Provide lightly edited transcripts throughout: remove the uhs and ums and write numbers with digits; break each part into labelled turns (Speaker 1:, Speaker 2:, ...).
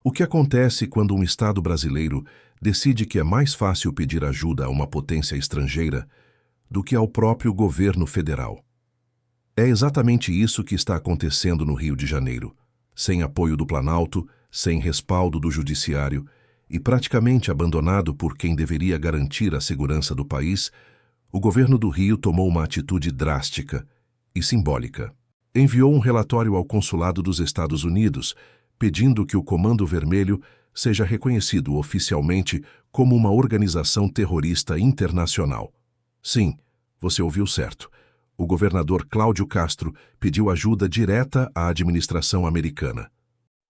Speaker 1: O que acontece quando um Estado brasileiro decide que é mais fácil pedir ajuda a uma potência estrangeira do que ao próprio governo federal? É exatamente isso que está acontecendo no Rio de Janeiro. Sem apoio do Planalto, sem respaldo do Judiciário e praticamente abandonado por quem deveria garantir a segurança do país, o governo do Rio tomou uma atitude drástica e simbólica. Enviou um relatório ao Consulado dos Estados Unidos, pedindo que o Comando Vermelho seja reconhecido oficialmente como uma organização terrorista internacional. Sim, você ouviu certo. O governador Cláudio Castro pediu ajuda direta à administração americana.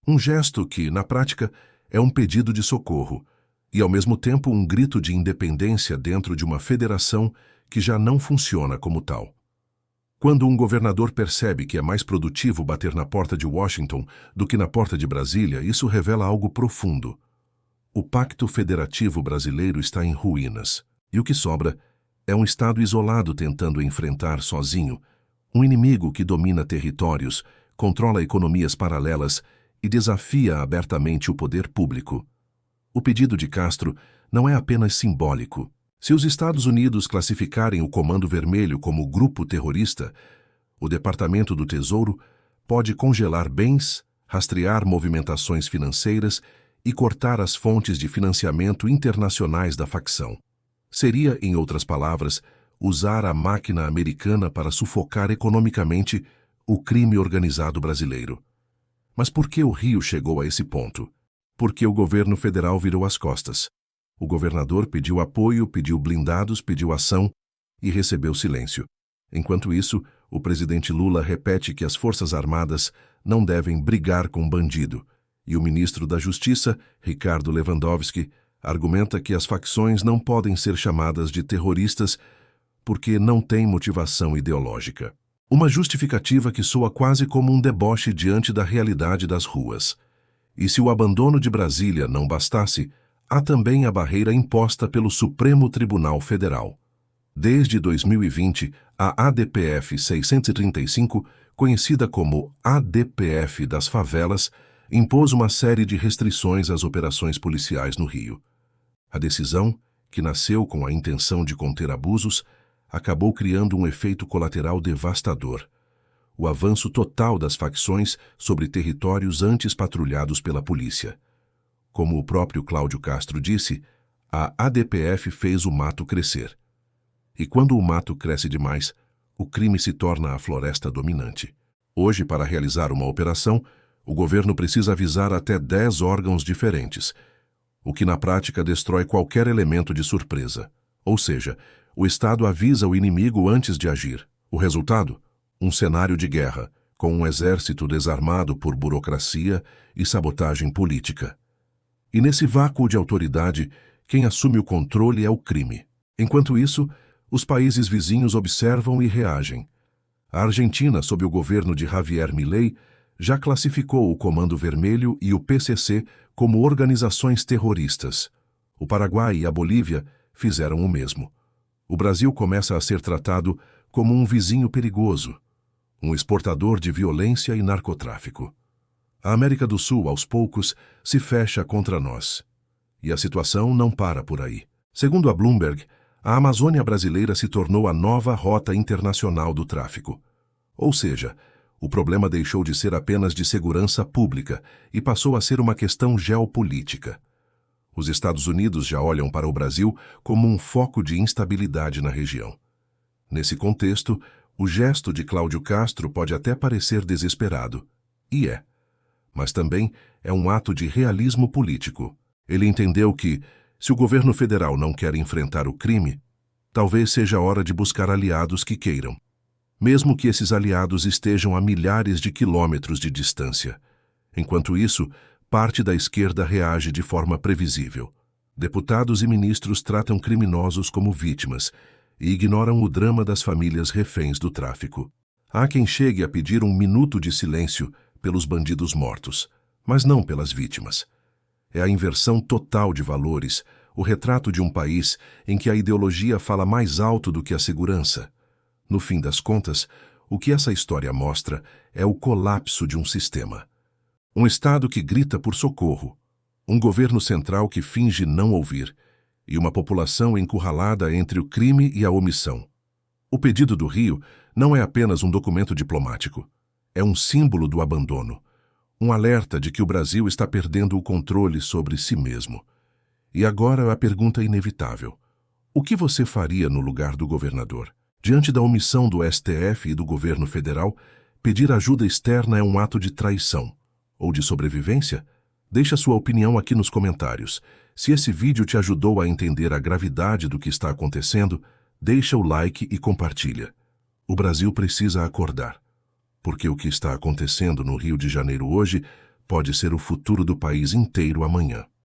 Speaker 1: Um gesto que, na prática, é um pedido de socorro e, ao mesmo tempo, um grito de independência dentro de uma federação que já não funciona como tal. Quando um governador percebe que é mais produtivo bater na porta de Washington do que na porta de Brasília, isso revela algo profundo. O Pacto Federativo Brasileiro está em ruínas, e o que sobra é um Estado isolado tentando enfrentar sozinho um inimigo que domina territórios, controla economias paralelas e desafia abertamente o poder público. O pedido de Castro não é apenas simbólico. Se os Estados Unidos classificarem o Comando Vermelho como grupo terrorista, o Departamento do Tesouro pode congelar bens, rastrear movimentações financeiras e cortar as fontes de financiamento internacionais da facção. Seria, em outras palavras, usar a máquina americana para sufocar economicamente o crime organizado brasileiro. Mas por que o Rio chegou a esse ponto? Porque o governo federal virou as costas. O governador pediu apoio, pediu blindados, pediu ação e recebeu silêncio. Enquanto isso, o presidente Lula repete que as Forças Armadas não devem brigar com bandido, e o ministro da Justiça, Ricardo Lewandowski, argumenta que as facções não podem ser chamadas de terroristas porque não têm motivação ideológica. Uma justificativa que soa quase como um deboche diante da realidade das ruas. E se o abandono de Brasília não bastasse, há também a barreira imposta pelo Supremo Tribunal Federal. Desde 2020, a ADPF 635, conhecida como ADPF das Favelas, impôs uma série de restrições às operações policiais no Rio. A decisão, que nasceu com a intenção de conter abusos, acabou criando um efeito colateral devastador: o avanço total das facções sobre territórios antes patrulhados pela polícia. Como o próprio Cláudio Castro disse, a ADPF fez o mato crescer. E quando o mato cresce demais, o crime se torna a floresta dominante. Hoje, para realizar uma operação, o governo precisa avisar até 10 órgãos diferentes, o que na prática destrói qualquer elemento de surpresa. Ou seja, o Estado avisa o inimigo antes de agir. O resultado? Um cenário de guerra, com um exército desarmado por burocracia e sabotagem política. E nesse vácuo de autoridade, quem assume o controle é o crime. Enquanto isso, os países vizinhos observam e reagem. A Argentina, sob o governo de Javier Milei, já classificou o Comando Vermelho e o PCC como organizações terroristas. O Paraguai e a Bolívia fizeram o mesmo. O Brasil começa a ser tratado como um vizinho perigoso, um exportador de violência e narcotráfico. A América do Sul, aos poucos, se fecha contra nós. E a situação não para por aí. Segundo a Bloomberg, a Amazônia brasileira se tornou a nova rota internacional do tráfico. Ou seja, o problema deixou de ser apenas de segurança pública e passou a ser uma questão geopolítica. Os Estados Unidos já olham para o Brasil como um foco de instabilidade na região. Nesse contexto, o gesto de Cláudio Castro pode até parecer desesperado. E é. Mas também é um ato de realismo político. Ele entendeu que, se o governo federal não quer enfrentar o crime, talvez seja a hora de buscar aliados que queiram, mesmo que esses aliados estejam a milhares de quilômetros de distância. Enquanto isso, parte da esquerda reage de forma previsível. Deputados e ministros tratam criminosos como vítimas e ignoram o drama das famílias reféns do tráfico. Há quem chegue a pedir um minuto de silêncio pelos bandidos mortos, mas não pelas vítimas. É a inversão total de valores, o retrato de um país em que a ideologia fala mais alto do que a segurança. No fim das contas, o que essa história mostra é o colapso de um sistema. Um Estado que grita por socorro, Um governo central que finge não ouvir, e uma população encurralada entre o crime e a omissão. O pedido do Rio não é apenas um documento diplomático. É um símbolo do abandono, um alerta de que o Brasil está perdendo o controle sobre si mesmo. E agora a pergunta inevitável: o que você faria no lugar do governador? Diante da omissão do STF e do governo federal, pedir ajuda externa é um ato de traição ou de sobrevivência? Deixe a sua opinião aqui nos comentários. Se esse vídeo te ajudou a entender a gravidade do que está acontecendo, deixa o like e compartilha. O Brasil precisa acordar, porque o que está acontecendo no Rio de Janeiro hoje pode ser o futuro do país inteiro amanhã.